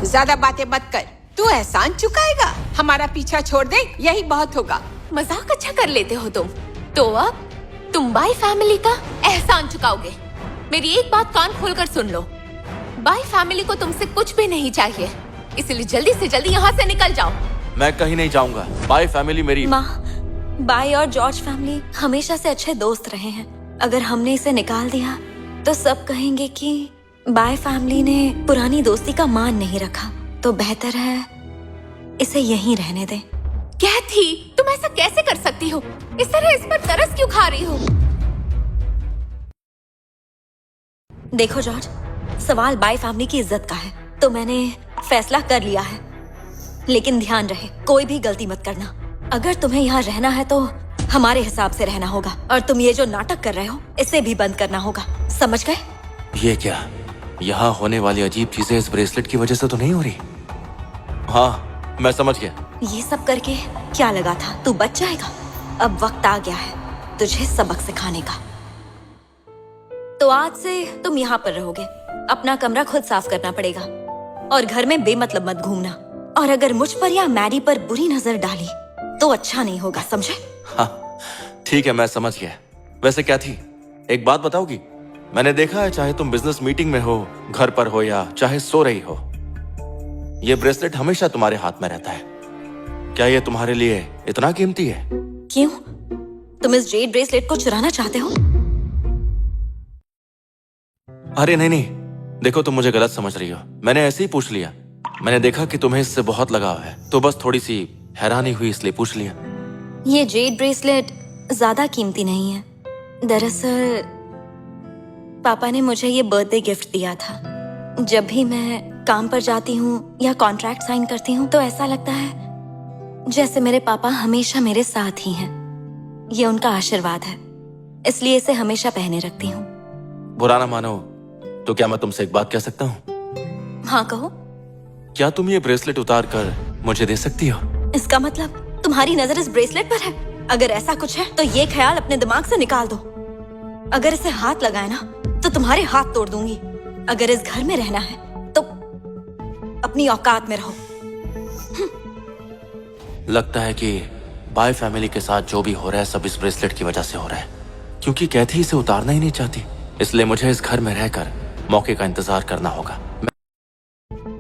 ज्यादा बातें मत कर। तू एहसान चुकाएगा? हमारा पीछा छोड़ दे, यही बहुत होगा। मजाक अच्छा कर लेते हो तुम। तो अब तुम बाई फैमिली का एहसान चुकाओगे। मेरी एक बात कान खोलकर सुन लो, बाई फैमिली को तुमसे कुछ भी नहीं चाहिए, इसलिए जल्दी से जल्दी यहाँ से निकल जाओ। मैं कहीं नहीं जाऊंगा। बाई फैमिली मेरी माँ, बाई और जॉर्ज फैमिली हमेशा से अच्छे दोस्त रहे हैं। अगर हमने इसे निकाल दिया तो सब कहेंगे कि बाई फैमिली ने पुरानी दोस्ती का मान नहीं रखा। तो बेहतर है इसे यहीं रहने दें। कैथी, तुम ऐसा कैसे कर सकती हो? इस तरह इस पर तरस क्यों खा रही हो? देखो जॉर्ज, सवाल बाई फैमिली की इज्जत का है, तो मैंने फैसला कर लिया है। लेकिन ध्यान रहे, कोई भी गलती मत करना। अगर तुम्हें यहाँ रहना है तो हमारे हिसाब से रहना होगा, और तुम ये जो नाटक कर रहे हो इसे भी बंद करना होगा, समझ गए? ये क्या? यहाँ होने वाली अजीब चीजें इस ब्रेसलेट की वजह से तो नहीं हो रही? हाँ, मैं समझ गया। ये सब करके क्या लगा था तू बच जाएगा? अब वक्त आ गया है तुझे सबक सिखाने का। तो आज से तुम यहाँ पर रहोगे। अपना कमरा खुद साफ करना पड़ेगा, और घर में बेमतलब मत घूमना। और अगर मुझ पर या मैरी पर बुरी नजर डाली तो अच्छा नहीं होगा, समझे? हाँ, ठीक है, मैं समझ गया। वैसे क्या थी, एक बात बताओगी? मैंने देखा है, चाहे तुम बिजनेस मीटिंग में हो, घर पर हो या चाहे सो रही हो, ये ब्रेसलेट हमेशा तुम्हारे हाथ में रहता है। क्या ये तुम्हारे लिए इतना कीमती है? क्यों? तुम इस जेड ब्रेसलेट को चुराना चाहते हो? अरे नहीं नहीं, देखो तुम मुझे गलत समझ रही हो। मैंने ऐसे ही पूछ लिया। मैंने देखा कि तुम्हें इससे बहुत लगाव है, तो बस थोड़ी सी हैरानी हुई इसलिए पूछ लिया। ये जेड ब्रेसलेट ज्यादा कीमती नहीं है। दरअसल पापा ने मुझे ये बर्थडे गिफ्ट दिया था। जब भी मैं काम पर जाती हूँ या कॉन्ट्रैक्ट साइन करती हूँ तो ऐसा लगता है जैसे मेरे पापा हमेशा मेरे साथ ही हैं। ये उनका आशीर्वाद है, इसलिए इसे हमेशा पहने रखती हूँ। बुरा ना मानो तो क्या मैं तुमसे एक बात कह सकता हूँ? हाँ कहो। क्या तुम ये ब्रेसलेट उतार कर मुझे दे सकती हो? इसका मतलब तुम्हारी नजर इस ब्रेसलेट पर है? अगर ऐसा कुछ है तो ये ख्याल अपने दिमाग से निकाल दो। अगर इसे हाथ लगाए ना तो तुम्हारे हाथ तोड़ दूंगी। अगर इस घर में रहना है तो अपनी औकात में रहो। लगता है कि बाय फैमिली के साथ जो भी हो रहा है सब इस ब्रेसलेट की वजह से हो रहा है, क्योंकि कैथी इसे उतारना ही नहीं चाहती। इसलिए मुझे इस घर में रहकर मौके का इंतजार करना होगा।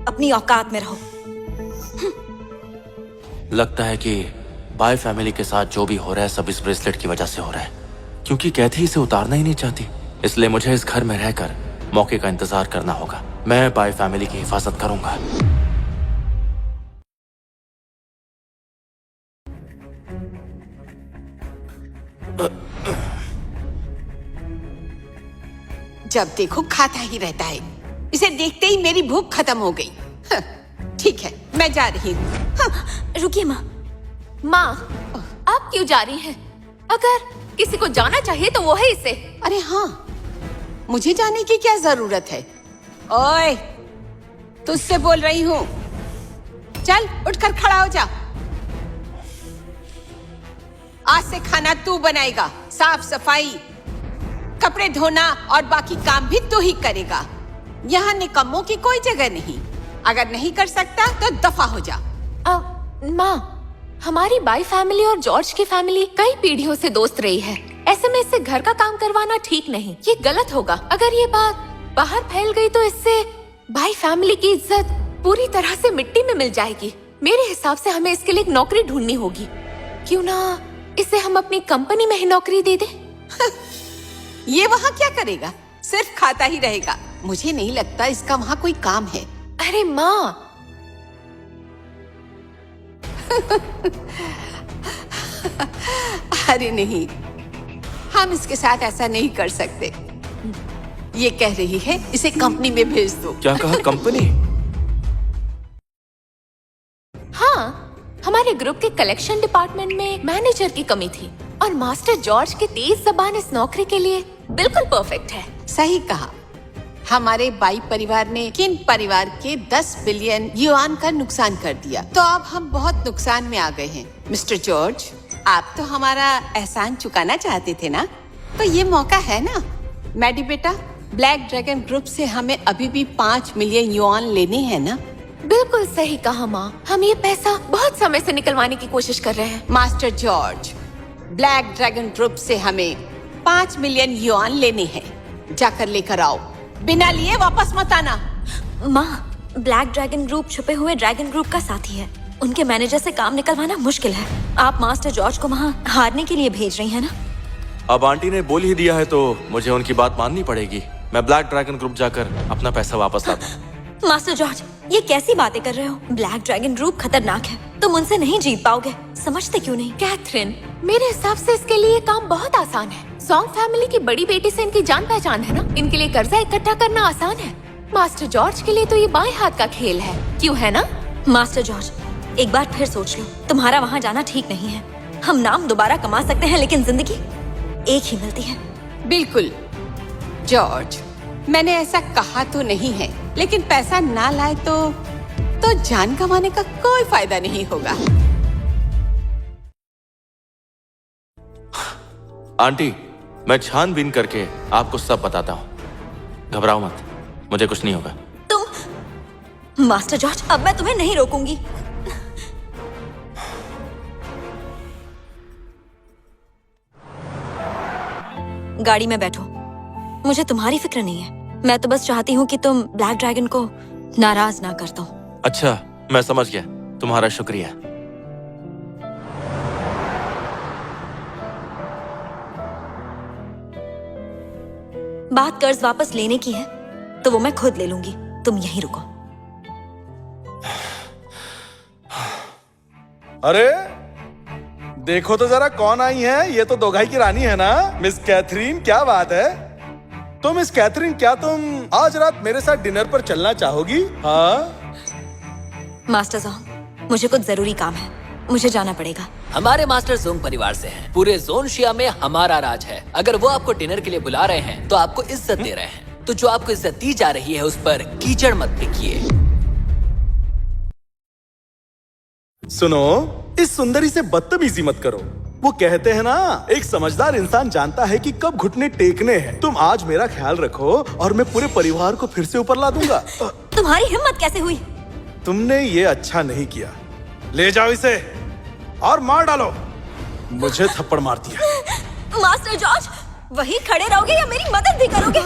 अपनी औकात में रहो। लगता है कि बाय फैमिली के साथ जो भी हो रहा है सब इस ब्रेसलेट की वजह से हो रहा है, क्योंकि कैथी इसे उतारना ही नहीं चाहती। इसलिए मुझे इस घर में रहकर मौके का इंतजार करना होगा। मैं बाय फैमिली की हिफाजत करूंगा। जब देखो खाता ही रहता है। इसे देखते ही मेरी भूख खत्म हो गई। ठीक है, मैं जा रही हूँ। रुकिए माँ। माँ, आप क्यों जा रही हैं? अगर किसी को जाना चाहिए तो वो है इसे। अरे हाँ, मुझे जाने की क्या जरूरत है? ओए, तुझसे बोल रही हूँ। चल, उठकर खड़ा हो जा। आज से खाना तू बनाएगा, साफ सफाई, कपड़े धोना और बाकी काम भी तू ही करेगा। यहाँ निकम्मों की कोई जगह नहीं। अगर नहीं कर सकता तो दफा हो जा। माँ, हमारी बाई फैमिली और जॉर्ज की फैमिली कई पीढ़ियों से दोस्त रही है। ऐसे में इससे घर का काम करवाना ठीक नहीं, ये गलत होगा। अगर ये बात बाहर फैल गई तो इससे बाई फैमिली की इज्जत पूरी तरह से मिट्टी में मिल जाएगी। मेरे हिसाब से हमें इसके लिए एक नौकरी ढूंढनी होगी। क्यों ना इसे हम अपनी कंपनी में ही नौकरी दे दें? ये वहाँ क्या करेगा? सिर्फ खाता ही रहेगा। मुझे नहीं लगता इसका वहाँ कोई काम है। अरे माँ, अरे नहीं, हम इसके साथ ऐसा नहीं कर सकते। ये कह रही है इसे कंपनी में भेज दो। क्या कहा? कंपनी? हाँ, हमारे ग्रुप के कलेक्शन डिपार्टमेंट में मैनेजर की कमी थी और मास्टर जॉर्ज की तेज जबान इस नौकरी के लिए बिल्कुल परफेक्ट है। सही कहा। हमारे बाई परिवार ने किन परिवार के 10 बिलियन युआन का नुकसान कर दिया, तो अब हम बहुत नुकसान में आ गए हैं। मिस्टर जॉर्ज, आप तो हमारा एहसान चुकाना चाहते थे ना, तो ये मौका है ना। मैडी बेटा, ब्लैक ड्रैगन ग्रुप से हमें अभी भी 5 मिलियन युआन लेने हैं ना? बिल्कुल सही कहा माँ, हम ये पैसा बहुत समय से निकलवाने की कोशिश कर रहे हैं। Master George, black dragon group से हमें 5 मिलियन युआन लेने हैं। जाकर लेकर आओ, बिना लिए वापस मत आना। माँ, ब्लैक ड्रैगन ग्रुप छुपे हुए ड्रैगन ग्रुप का साथी है। उनके मैनेजर से काम निकलवाना मुश्किल है। आप मास्टर जॉर्ज को वहाँ हारने के लिए भेज रही हैं ना? अब आंटी ने बोल ही दिया है तो मुझे उनकी बात माननी पड़ेगी। मैं ब्लैक ड्रैगन ग्रुप जाकर अपना पैसा वापस लाता हूँ। मास्टर जॉर्ज, ये कैसी बातें कर रहे हो? ब्लैक ड्रैगन ग्रुप खतरनाक है, तुम उनसे नहीं जीत पाओगे। समझते क्यों नहीं? कैथरीन, मेरे हिसाब से इसके लिए काम बहुत आसान है। सॉन्ग फैमिली की बड़ी बेटी से इनकी जान पहचान है ना, इनके लिए कर्जा इकट्ठा करना आसान है। मास्टर जॉर्ज के लिए तो ये बाएं हाथ का खेल है, क्यों है ना? मास्टर जॉर्ज, एक बार फिर सोच लो, तुम्हारा वहाँ जाना ठीक नहीं है। हम नाम दोबारा कमा सकते हैं, लेकिन जिंदगी एक ही मिलती है। बिल्कुल जॉर्ज, मैंने ऐसा कहा तो नहीं है, लेकिन पैसा ना लाए तो जान गंवाने का कोई फायदा नहीं होगा। आंटी, मैं छानबीन करके आपको सब बताता हूँ, घबराओ मत, मुझे कुछ नहीं होगा। तुम मास्टर जॉर्ज, अब मैं तुम्हें नहीं रोकूंगी। गाड़ी में बैठो, मुझे तुम्हारी फिक्र नहीं है। मैं तो बस चाहती हूँ कि तुम ब्लैक ड्रैगन को नाराज ना कर दो। अच्छा, मैं समझ गया, तुम्हारा शुक्रिया। बात कर्ज वापस लेने की है तो वो मैं खुद ले लूंगी, तुम यहीं रुको। अरे देखो तो जरा कौन आई है। ये तो दोघाई की रानी है ना, मिस कैथरीन। क्या बात है? तो मिस कैथरीन, क्या तुम आज रात मेरे साथ डिनर पर चलना चाहोगी? हाँ मास्टर जोंग, मुझे कुछ जरूरी काम है, मुझे जाना पड़ेगा। हमारे मास्टर जोंग परिवार से हैं। पूरे जोनशिया में हमारा राज है। अगर वो आपको डिनर के लिए बुला रहे हैं तो आपको इज्जत दे रहे हैं, तो जो आपको इज्जत दी जा रही है उस पर कीचड़ मत फेंकिए। सुनो, इस सुंदरी से बदतमीजी मत करो। वो कहते हैं ना, एक समझदार इंसान जानता है कि कब घुटने टेकने हैं। तुम आज मेरा ख्याल रखो और मैं पूरे परिवार को फिर से ऊपर ला दूंगा। तुम्हारी हिम्मत कैसे हुई? तुमने ये अच्छा नहीं किया। ले जाओ इसे और मार डालो। मुझे थप्पड़ मार दिया। मास्टर जॉर्ज, वहीं खड़े रहोगे या मेरी मदद भी करोगे?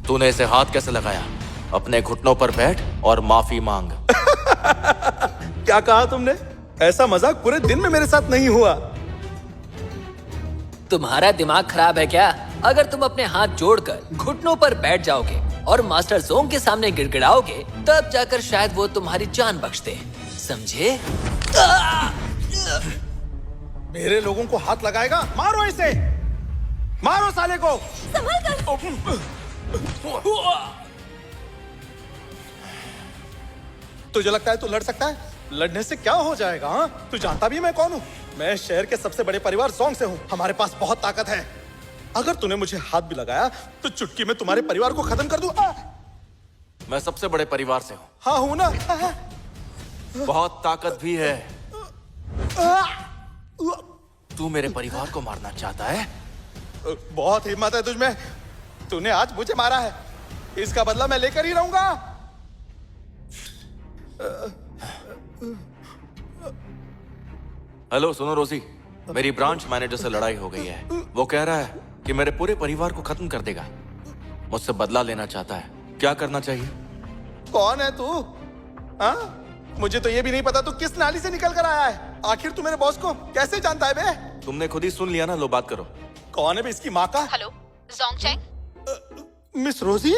तूने इसे हाथ कैसे लगाया? अपने घुटनों पर बैठ और माफी मांग। क्या कहा तुमने? ऐसा मजाक पूरे दिन में मेरे साथ नहीं हुआ। तुम्हारा दिमाग खराब है क्या? अगर तुम अपने हाथ जोड़कर घुटनों पर बैठ जाओगे और मास्टर जोंग के सामने गिड़गिड़ाओगे, तब जाकर शायद वो तुम्हारी जान बख्श दे, समझे? मेरे लोगों को हाथ लगाएगा? मारो इसे, मारो साले को। संभल कर। तुझे लगता है तू लड़ सकता है? लड़ने से क्या हो जाएगा? हाँ, तू जानता भी मैं कौन हूँ? मैं शहर के सबसे बड़े परिवार जोंग से हूँ। हमारे पास बहुत ताकत है। अगर तूने मुझे हाथ भी लगाया तो चुटकी में तुम्हारे परिवार को खत्म कर दूं। मैं सबसे बड़े परिवार से हूँ। हाँ हूँ ना। बहुत ताकत भी है। तू मेरे परिवार को मारना चाहता है? बहुत हिम्मत है तुझमें। तूने आज मुझे मारा है, इसका बदला मैं लेकर ही रहूंगा। हेलो, सुनो रोजी, मेरी ब्रांच मैनेजर से लड़ाई हो गई है। वो कह रहा है कि मेरे पूरे परिवार को खत्म कर देगा। मुझसे बदला लेना चाहता है। क्या करना चाहिए? कौन है तू? हाँ? मुझे तो ये भी नहीं पता तू किस नाली से निकल कर आया है। आखिर तू मेरे बॉस को कैसे जानता है बे? तुमने खुद ही सुन लिया ना, लो बात करो। कौन है बे इसकी माँ का? Hello जोंगचैंग, miss Rosie?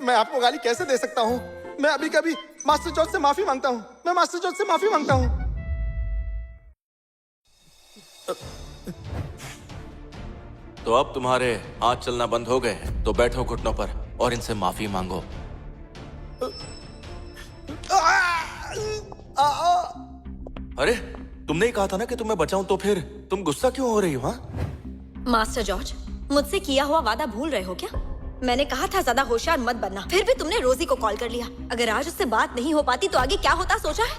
मैं आपको गाली कैसे दे सकता हूँ? मैं अभी कभी मास्टर जॉर्ज से माफी मांगता हूँ। मैं मास्टर जॉर्ज से माफी मांगता हूँ। तो अब तुम्हारे हाथ चलना बंद हो गए हैं, तो बैठो घुटनों पर और इनसे माफी मांगो। अरे, तुमने ही कहा था ना कि तुम्हें बचाऊं, तो फिर तुम गुस्सा क्यों हो रही हो? हाँ? मास्टर जॉर्ज, मुझसे किया हुआ वादा भूल रहे हो क्या? मैंने कहा था ज्यादा होशियार मत बनना, फिर भी तुमने रोजी को कॉल कर लिया। अगर आज उससे बात नहीं हो पाती तो आगे क्या होता सोचा है?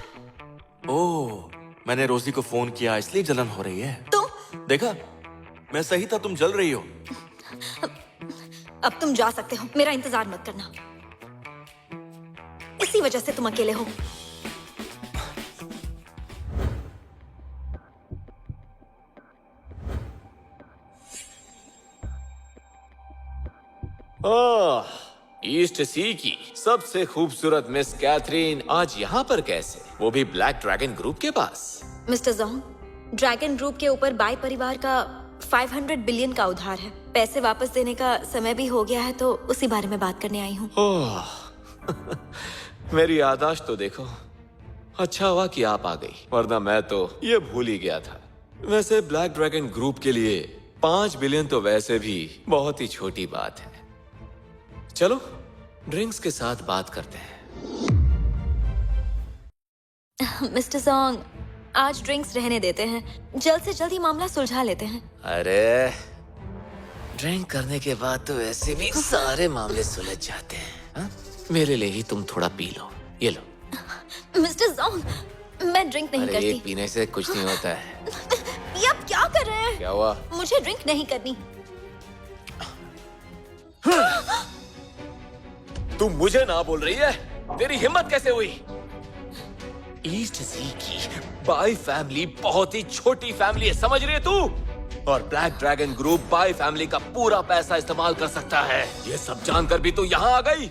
ओह, मैंने रोजी को फोन किया इसलिए जलन हो रही है। तुम देखा, मैं सही था, तुम जल रही हो। अब तुम जा सकते हो, मेरा इंतजार मत करना। इसी वजह से तुम अकेले हो। ईस्ट सी की सबसे खूबसूरत मिस कैथरीन आज यहाँ पर कैसे, वो भी ब्लैक ड्रैगन ग्रुप के पास? मिस्टर जोंग, ड्रैगन ग्रुप के ऊपर बाई परिवार का 500 बिलियन का उधार है। पैसे वापस देने का समय भी हो गया है, तो उसी बारे में बात करने आई हूँ। ओह मेरी याददाश्त तो देखो। अच्छा हुआ कि आप आ गई, वरना मैं तो ये भूल ही गया था। वैसे ब्लैक ड्रैगन ग्रुप के लिए 5 बिलियन तो वैसे भी बहुत ही छोटी बात है। चलो ड्रिंक्स के साथ बात करते हैं। मिस्टर जोंग, आज ड्रिंक्स रहने देते हैं, जल्द से जल्द ही मामला सुलझा लेते हैं। अरे ड्रिंक करने के बाद तो ऐसे भी सारे मामले सुलझ जाते हैं। हा? मेरे लिए ही तुम थोड़ा पी लो, ये लो। मिस्टर जोंग, मैं ड्रिंक नहीं अरे करती। एक पीने से कुछ नहीं होता है। ये आप क्या कर रहे हैं? क्या हुआ? मुझे ड्रिंक नहीं करनी। तू मुझे ना बोल रही है? तेरी हिम्मत कैसे हुई? ईस्ट सी की बाई फैमिली बहुत ही छोटी फैमिली है, समझ रही है तू? और black dragon group by family का पूरा पैसा इस्तेमाल कर सकता है। ये सब जानकर भी तू यहाँ आ गई?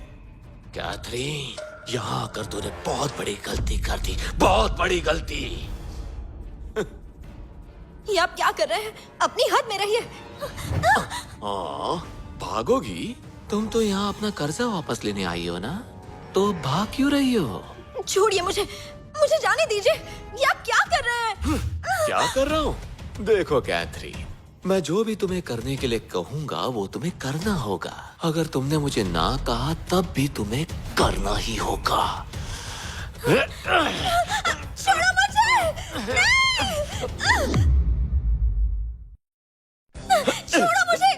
कैथरीन, यहाँ आकर तूने बहुत बड़ी गलती कर दी, बहुत बड़ी गलती। ये आप क्या कर रहे हैं? अपनी हद में रहिए। भागोगी? तुम तो यहाँ अपना कर्जा वापस लेने आई हो ना, तो भाग क्यों रही हो? छोड़िए मुझे, मुझे जाने दीजिए। ये आप क्या कर रहे हैं? क्या कर रहा हूँ? देखो कैथरीन, मैं जो भी तुम्हें करने के लिए कहूंगा वो तुम्हें करना होगा। अगर तुमने मुझे ना कहा तब भी तुम्हें करना ही होगा। छोड़ो मुझे! छोड़ो मुझे!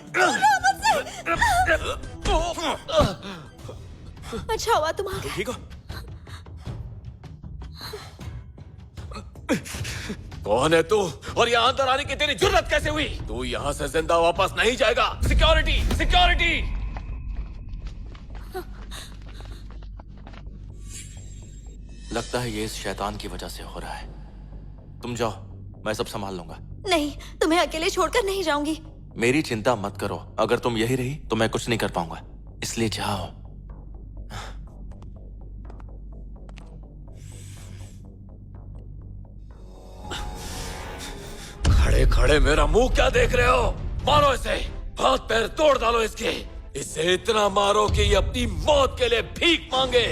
छोड़ो मुझसे! अच्छा हुआ तुम आ गए। ठीक हो? कौन है तू और यहाँ अंदर आने की तेरी जुर्रत कैसे हुई? तू यहाँ से जिंदा वापस नहीं जाएगा। Security, security! लगता है ये इस शैतान की वजह से हो रहा है। तुम जाओ, मैं सब संभाल लूंगा। नहीं, तुम्हें अकेले छोड़कर नहीं जाऊंगी। मेरी चिंता मत करो, अगर तुम यही रही तो मैं कुछ नहीं कर पाऊंगा, इसलिए जाओ। खड़े खड़े मेरा मुंह क्या देख रहे हो? मारो इसे, हाथ पैर तोड़ डालो इसके। इसे इतना मारो कि ये अपनी मौत के लिए भीख मांगे।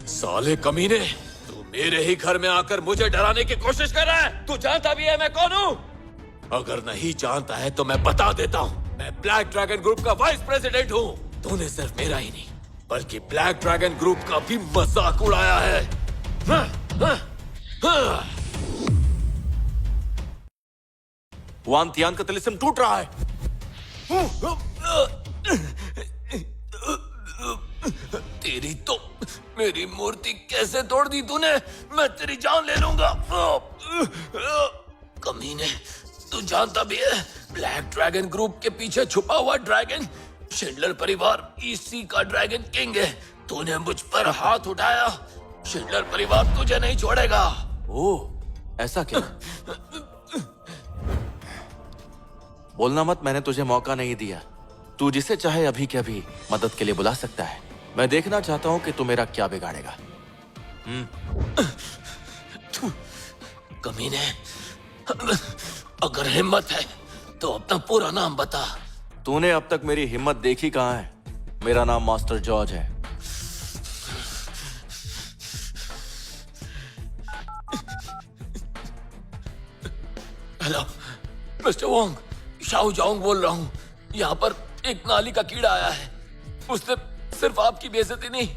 साले कमीने, तू मेरे ही घर में आकर मुझे डराने की कोशिश कर रहा है। तू जानता भी है मैं कौन हूँ? अगर नहीं जानता है तो मैं बता देता हूँ। मैं ब्लैक ड्रैगन ग्रुप का वाइस प्रेसिडेंट हूँ। तूने सिर्फ मेरा ही नहीं बल्कि ब्लैक ड्रैगन ग्रुप का भी मजाक उड़ाया है। वान तियान का तिलिस्म टूट रहा है। तेरी तो मेरी मूर्ति कैसे तोड़ दी तूने? मैं तेरी जान ले लूंगा। कमीने, तू जानता भी है ब्लैक ड्रैगन ग्रुप के पीछे छुपा हुआ ड्रैगन शिंडलर परिवार ईसी का ड्रैगन किंग है। तूने मुझ पर हाथ उठाया, शिंडलर परिवार तुझे नहीं छोड़ेगा। ओह, ऐसा क्या? बोलना मत, मैंने तुझे मौका नहीं दिया। तू जिसे चाहे अभी के अभी मदद के लिए बुला सकता है। मैं देखना चाहता हूं कि तू मेरा क्या बिगाड़ेगा। कमीने, अगर हिम्मत है तो अपना पूरा नाम बता। तूने अब तक मेरी हिम्मत देखी कहां है? मेरा नाम मास्टर जॉर्ज है। हेलो मिस्टर वोंग, शाओ जाओंग बोल रहा हूँ। यहाँ पर एक नाली का कीड़ा आया है। उसने सिर्फ आपकी बेइज्जती नहीं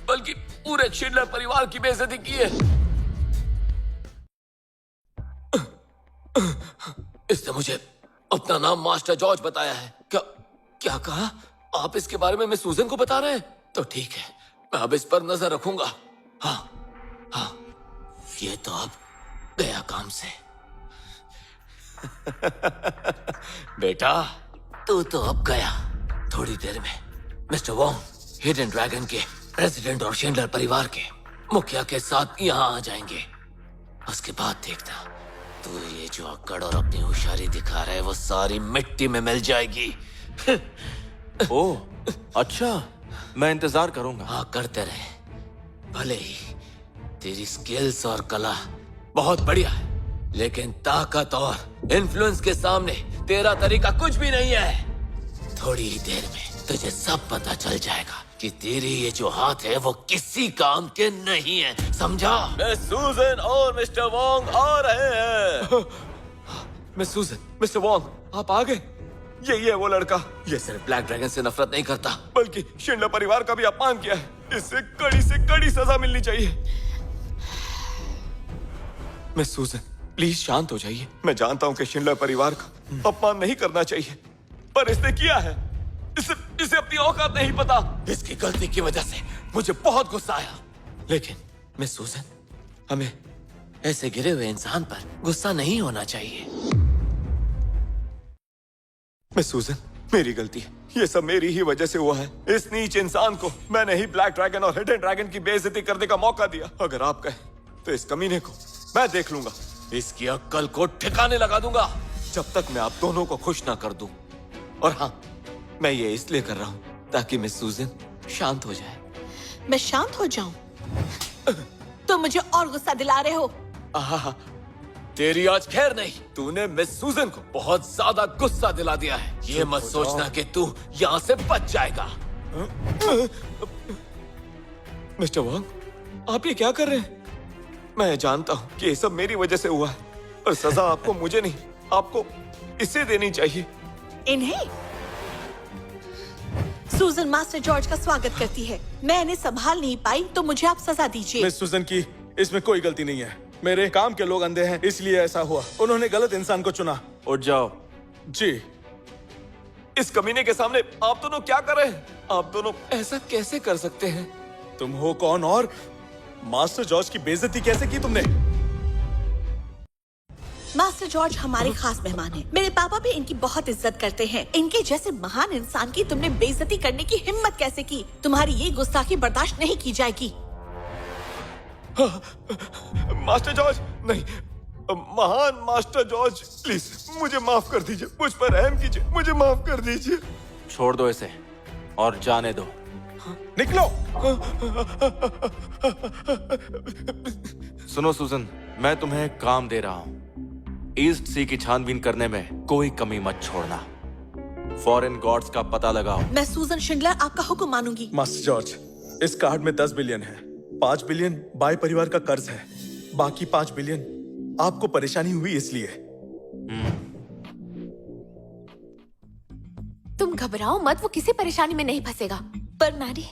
बल्कि पूरे शिंडलर परिवार की बेइज्जती की है। इसने मुझे अपना नाम मास्टर जॉर्ज बताया है। क्या कहा? आप इसके बारे में मिस सूजन को बता रहे हैं? तो ठीक है, मैं अब इस पर नजर रखूंगा। हाँ, हाँ, ये तो अब गया काम से। बेटा, तू तो अब गया। थोड़ी देर में मिस्टर वोंग हिडन ड्रैगन के प्रेसिडेंट और शिंडलर परिवार के मुखिया के साथ यहाँ आ जाएंगे। उसके बाद देखना, तू ये जो अक्कड़ और अपनी होशियारी दिखा रहा है वो सारी मिट्टी में मिल जाएगी। ओह, अच्छा, मैं इंतजार करूंगा। हाँ, करते रहे। भले ही तेरी स्किल्स और कला बहुत बढ़िया है, लेकिन ताकत और इन्फ्लुएंस के सामने तेरा तरीका कुछ भी नहीं है। थोड़ी ही देर में तुझे सब पता चल जाएगा कि तेरे ये जो हाथ है वो किसी काम के नहीं है, समझा? मिस सूजन और मिस्टर वोंग आ रहे हैं। मिस सूजन, मिस्टर वोंग, आप आ गए। यही है वो लड़का। ये सिर्फ ब्लैक ड्रैगन से नफरत नहीं करता, बल्कि शिंडलर परिवार का भी अपमान किया है। इससे कड़ी से कड़ी सजा मिलनी चाहिए। मिस सूजन, प्लीज शांत हो जाइए। मैं जानता हूँ कि शिंडलर परिवार का अपमान नहीं करना चाहिए, पर इसने किया है। इसे अपनी औकात नहीं पता। इसकी गलती की वजह से मुझे बहुत गुस्सा आया। लेकिन मिस सूजन, हमें ऐसे गिरे हुए इंसान पर गुस्सा नहीं होना चाहिए। मिस सूजन, मेरी गलती है। ये सब मेरी ही वजह से हुआ है। इस नीच इंसान को मैंने ही ब्लैक ड्रैगन और हिडन ड्रैगन की बेइज्जती करने का मौका दिया। अगर आप कहें तो इस कमीने को मैं देख लूंगा। इसकी अक्ल को ठिकाने लगा दूंगा जब तक मैं आप दोनों को खुश ना कर दूं। और हाँ, मैं ये इसलिए कर रहा हूं ताकि मिस सूजन शांत हो जाए। मैं शांत हो जाऊं? तो मुझे और गुस्सा दिला रहे हो। आहा, तेरी आज खैर नहीं। तूने मिस सूजन को बहुत ज्यादा गुस्सा दिला दिया है। ये मत सोचना कि तू यहाँ से बच जाएगा। मिस्टर वांग, आप ये क्या कर रहे हैं? मैं जानता हूँ कि ये सब मेरी वजह से हुआ है, पर सजा आपको मुझे नहीं, आपको इसे देनी चाहिए। इन्हें? सूजन मास्टर जॉर्ज का स्वागत करती है। मैं इन्हें संभाल नहीं पाई तो मुझे आप सजा दीजिए। मिस सूजन की इसमें कोई गलती नहीं है। मेरे काम के लोग अंधे हैं, इसलिए ऐसा हुआ। उन्होंने गलत इंसान को चुना। उठ जाओ। जी। इस कमीने के सामने आप दोनों क्या कर रहे हैं? आप दोनों ऐसा कैसे कर सकते हैं? तुम हो कौन और मास्टर जॉर्ज की बेइज्जती कैसे की तुमने? मास्टर जॉर्ज हमारे खास मेहमान हैं। मेरे पापा भी इनकी बहुत इज्जत करते हैं। इनके जैसे महान इंसान की तुमने बेइज्जती करने की हिम्मत कैसे की? तुम्हारी ये गुस्ताखी बर्दाश्त नहीं की जाएगी। मास्टर जॉर्ज नहीं, महान मास्टर जॉर्ज, प्लीज मुझे माफ कर दीजिए। मुझ पर रहम कीजिए, मुझे माफ कर दीजिए। छोड़ दो इसे और जाने दो। निकलो। सुनो सूजन, मैं तुम्हें एक काम दे रहा हूं। ईस्ट सी की छानबीन करने में कोई कमी मत छोड़ना। फॉरेन गॉड्स का पता लगाओ। मैं सूजन शिंडलर आपका हुक्म मानूंगी। मास्टर जॉर्ज, इस कार्ड में 10 बिलियन है। 5 बिलियन बाई परिवार का कर्ज है। बाकी 5 बिलियन आपको परेशानी हुई इसलिए। तुम घबराओ मत, वो किसी परेशानी में नहीं फंसेगा। पर मैडी,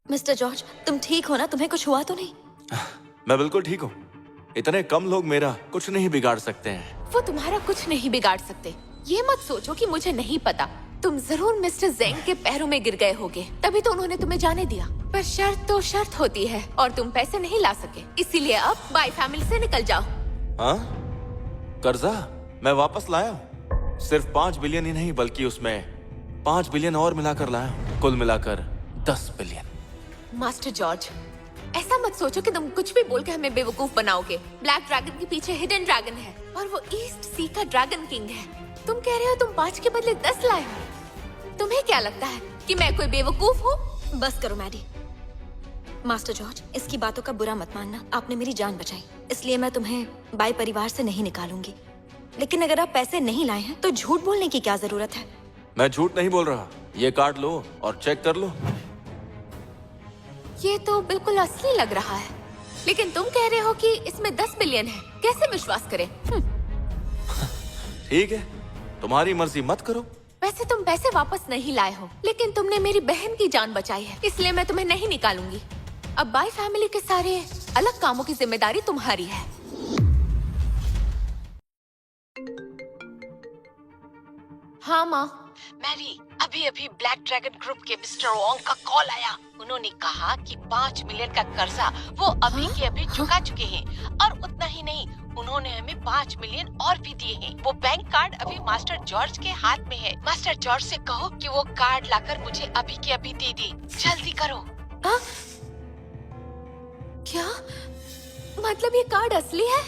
मिस्टर जॉर्ज, तुम ठीक हो ना? तुम्हें कुछ हुआ तो नहीं? मैं बिल्कुल ठीक हूँ। इतने कम लोग मेरा कुछ नहीं बिगाड़ सकते हैं। वो तुम्हारा कुछ नहीं बिगाड़ सकते। ये मत सोचो कि मुझे नहीं पता। तुम जरूर मिस्टर जेंग के पैरों में गिर गए होगे, तभी तो उन्होंने तुम्हें जाने दिया। पर शर्त तो शर्त होती है, और तुम पैसे नहीं ला सके, इसीलिए अब बाई फैमिली से निकल जाओ। हाँ? कर्जा मैं वापस लाया हूँ। सिर्फ 5 बिलियन ही नहीं, बल्कि उसमें 5 बिलियन और मिलाकर लाया हूँ। कुल मिलाकर 10 बिलियन। मास्टर जॉर्ज, ऐसा मत सोचो कि तुम कुछ भी बोल के हमें बेवकूफ बनाओगे। ब्लैक ड्रैगन के पीछे हिडन ड्रैगन है, और वो ईस्ट सी का ड्रैगन किंग है। तुम कह रहे हो तुम 5 के बदले 10 लाए हो? तुम्हें क्या लगता है कि मैं कोई बेवकूफ हूँ? बस करो मैडी। मास्टर जॉर्ज, इसकी बातों का बुरा मत मानना। आपने मेरी जान बचाई, इसलिए मैं तुम्हें बाई परिवार से नहीं निकालूंगी। लेकिन अगर आप पैसे नहीं लाए हैं तो झूठ बोलने की क्या जरूरत है? मैं झूठ नहीं बोल रहा। ये कार्ड लो और चेक कर लो। ये तो बिल्कुल असली लग रहा है, लेकिन तुम कह रहे हो कि इसमें 10 बिलियन है। कैसे विश्वास करें? ठीक है, तुम्हारी मर्जी, मत करो। वैसे तुम पैसे वापस नहीं लाए हो, लेकिन तुमने मेरी बहन की जान बचाई है, इसलिए मैं तुम्हें नहीं निकालूंगी। अब बाई फैमिली के सारे अलग कामों की जिम्मेदारी तुम्हारी है। हाँ माँ। मैरी, अभी अभी ब्लैक ड्रैगन ग्रुप के मिस्टर वोंग का कॉल आया। उन्होंने उन्होंने कहा कि 5 मिलियन का कर्जा वो अभी के अभी चुका चुके हैं और उतना ही नहीं, उन्होंने हमें 5 मिलियन और भी दिए हैं। वो बैंक कार्ड अभी मास्टर जॉर्ज के हाथ में है। मास्टर जॉर्ज से कहो कि वो कार्ड लाकर मुझे अभी के अभी दे दे। जल्दी करो। क्या मतलब ये कार्ड असली है?